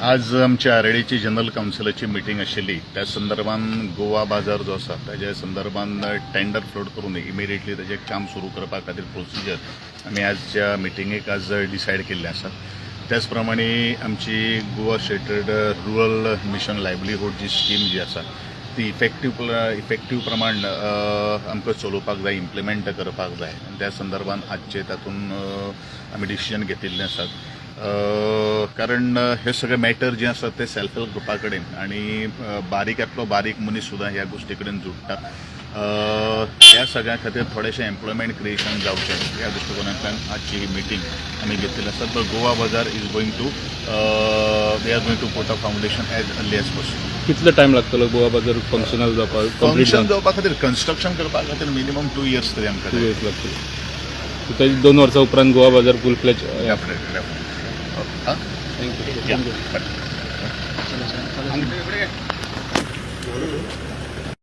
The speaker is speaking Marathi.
आज आमच्या आरडेची जनरल कावन्सिलाची मिटींग आशिल्ली त्या संदर्भान गोवा बाजार जो आसा ताजे संदर्भान टेंडर फ्लोट करून इमिडिएटली ताजें काम सुरू करपा खातीर प्रोसिजर आमी आजच्या मिटिंगेक आज डिसायड केल्लें आसा. त्याच प्रमाणे आमची Goa stated rural mission livelihood जी स्कीम जी आसा ती इफेक्टीव प्रमाण आमकां चलोवपाक जाय, इम्प्लिमेंट करपाक जाय. त्या संदर्भान आजचे तातूंत आमी डिसिजन घेतिल्लें आसात. कारण हे सगळे मॅटर जे आसात ते सेल्फ हेल्प ग्रुपा कडेन आणि बारीकांतलो बारीक मनीस सुद्दां ह्या गोष्टी कडेन जुडटा. त्या सगळ्या खातीर थोडेशें एम्प्लॉयमेंट क्रिएशन जावचें ह्या दृश्टिकोनांतल्यान आजची ही मिटींग आमी घेतिल्ली आसा. But Goa Bazaar is going to we are going to put a foundation as early as possible. कितलो टायम लागतलो गोवा बाजार फंक्शनल जावपाक? फंक्शन जावपा खातीर कन्स्ट्रक्शन करपा खातीर मिनिमम 2 years तरी आमकां 2 years लागतली. ताची 2 वर्सां उपरांत गोवा बाजार फूल फ्लेज. थँक्यू.